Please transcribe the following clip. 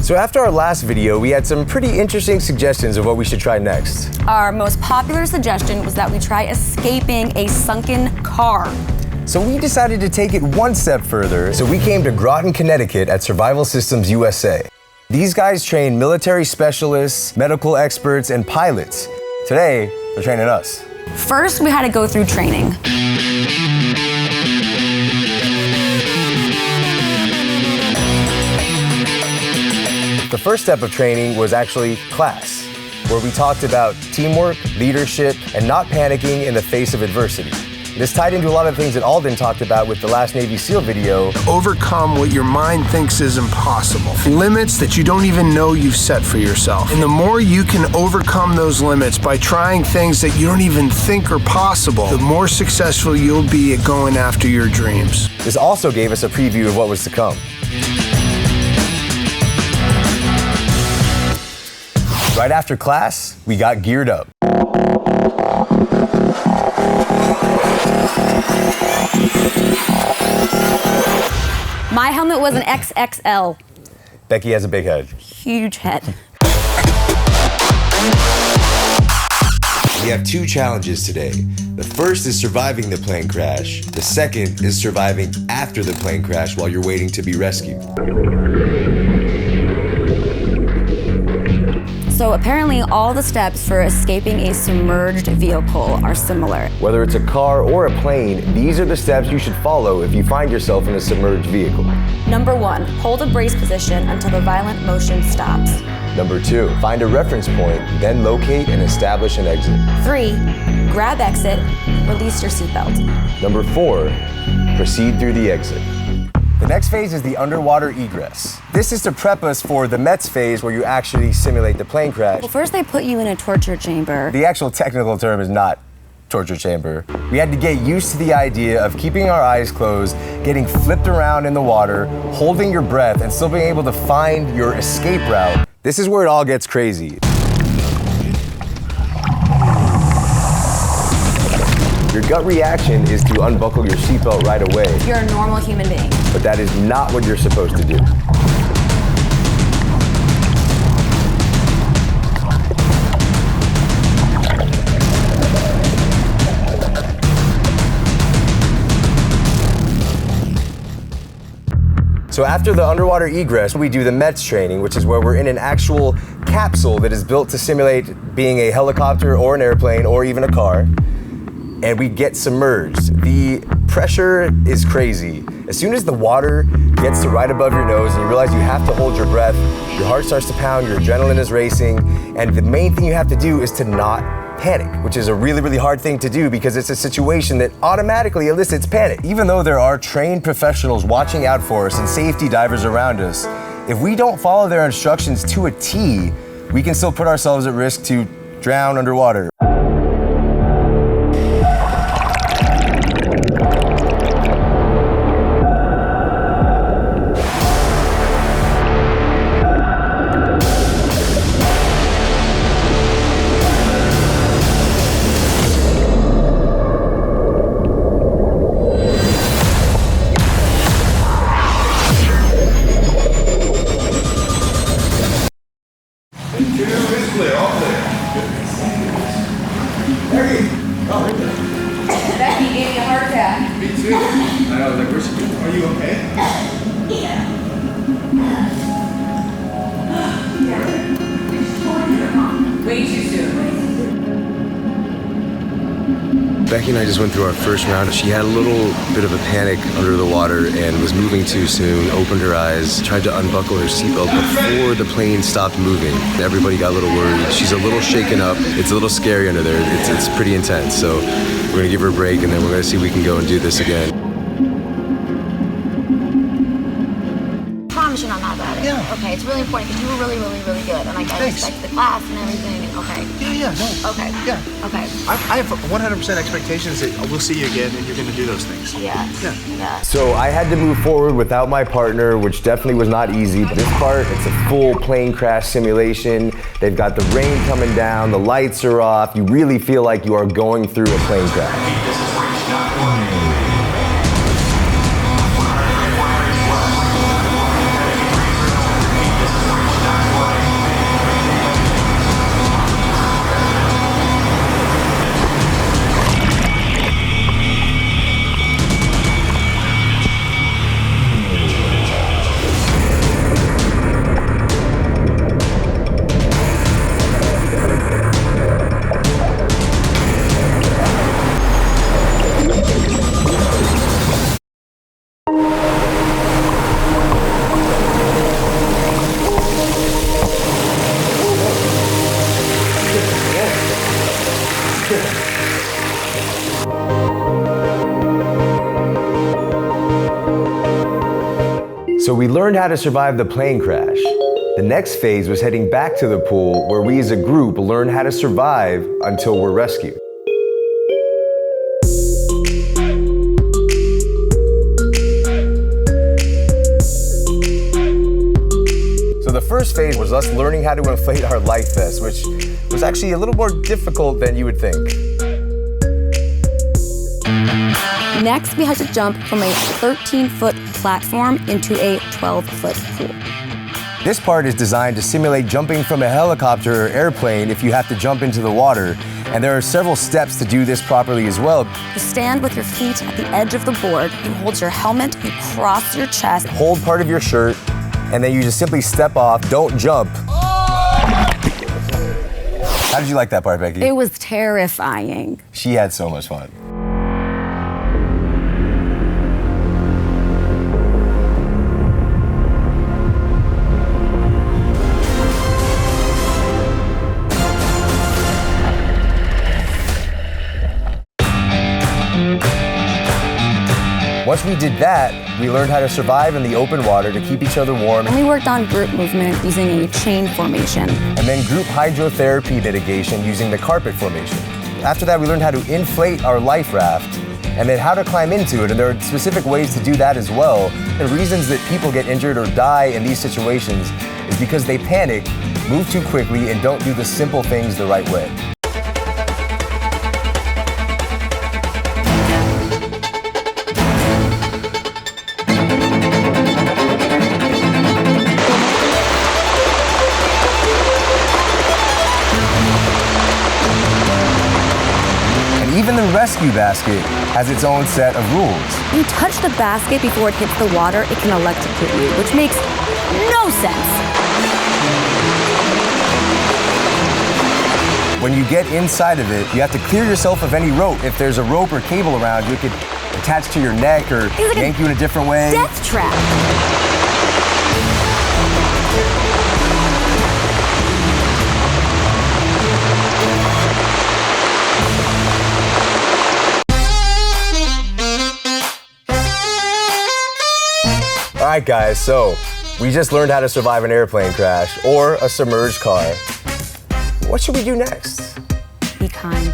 So after our last video, we had some pretty interesting suggestions of what we should try next. Our most popular suggestion was that we try escaping a sunken car. So we decided to take it one step further, so we came to Groton, Connecticut at Survival Systems USA. These guys train military specialists, medical experts, and pilots. Today, they're training us. First, we had to go through training. The first step of training was actually class, where we talked about teamwork, leadership, and not panicking in the face of adversity. This tied into a lot of things that Alden talked about with the last Navy SEAL video. Overcome what your mind thinks is impossible. Limits that you don't even know you've set for yourself. And the more you can overcome those limits by trying things that you don't even think are possible, the more successful you'll be at going after your dreams. This also gave us a preview of what was to come. Right after class, we got geared up. My helmet was an XXL. Becky has a big head. Huge head. We have two challenges today. The first is surviving the plane crash. The second is surviving after the plane crash while you're waiting to be rescued. So apparently all the steps for escaping a submerged vehicle are similar. Whether it's a car or a plane, these are the steps you should follow if you find yourself in a submerged vehicle. Number 1, hold a brace position until the violent motion stops. Number 2, find a reference point, then locate and establish an exit. 3, grab exit, release your seatbelt. Number 4, proceed through the exit. The next phase is the underwater egress. This is to prep us for the METS phase where you actually simulate the plane crash. Well, first they put you in a torture chamber. The actual technical term is not torture chamber. We had to get used to the idea of keeping our eyes closed, getting flipped around in the water, holding your breath, and still being able to find your escape route. This is where it all gets crazy. Your gut reaction is to unbuckle your seatbelt right away. You're a normal human being. But that is not what you're supposed to do. So after the underwater egress, we do the METS training, which is where we're in an actual capsule that is built to simulate being a helicopter or an airplane or even a car. And we get submerged. The pressure is crazy. As soon as the water gets to right above your nose and you realize you have to hold your breath, your heart starts to pound, your adrenaline is racing, and the main thing you have to do is to not panic, which is a really, really hard thing to do because it's a situation that automatically elicits panic. Even though there are trained professionals watching out for us and safety divers around us, if we don't follow their instructions to a T, we can still put ourselves at risk to drown underwater. Becky gave me a heart attack. Me too. I was like, where's she? Are you okay? Yeah. Way too soon. Becky and I just went through our first round. She had a little bit of a panic under the water and was moving too soon, opened her eyes, tried to unbuckle her seatbelt before the plane stopped moving. Everybody got a little worried. She's a little shaken up. It's a little scary under there. It's pretty intense. So we're gonna give her a break and then we're gonna see if we can go and do this again. I promise you're not mad about it. Yeah. Okay, it's really important because you were really, really, really good. And like, I Thanks. respect the class and everything. Okay. Yeah, no. Okay. Yeah. Okay. I have 100% expectations that we'll see you again and you're going to do those things. Yeah. Yeah. So I had to move forward without my partner, which definitely was not easy. This part, it's a full plane crash simulation. They've got the rain coming down, the lights are off. You really feel like you are going through a plane crash. So we learned how to survive the plane crash. The next phase was heading back to the pool where we as a group learn how to survive until we're rescued. So the first phase was us learning how to inflate our life vests, which was actually a little more difficult than you would think. Next, we had to jump from a 13-foot platform into a 12-foot pool. This part is designed to simulate jumping from a helicopter or airplane if you have to jump into the water. And there are several steps to do this properly as well. You stand with your feet at the edge of the board, you hold your helmet, you cross your chest. Hold part of your shirt, and then you just simply step off, don't jump. How did you like that part, Becky? It was terrifying. She had so much fun. Once we did that, we learned how to survive in the open water to keep each other warm. And we worked on group movement using a chain formation. And then group hydrotherapy mitigation using the carpet formation. After that, we learned how to inflate our life raft and then how to climb into it. And there are specific ways to do that as well. The reasons that people get injured or die in these situations is because they panic, move too quickly, and don't do the simple things the right way. Even the rescue basket has its own set of rules. When you touch the basket before it hits the water, it can electrocute you, which makes no sense. When you get inside of it, you have to clear yourself of any rope. If there's a rope or cable around you, it could attach to your neck or like yank you in a different way. Death trap. All right, guys, so we just learned how to survive an airplane crash or a submerged car. What should we do next? Be kind.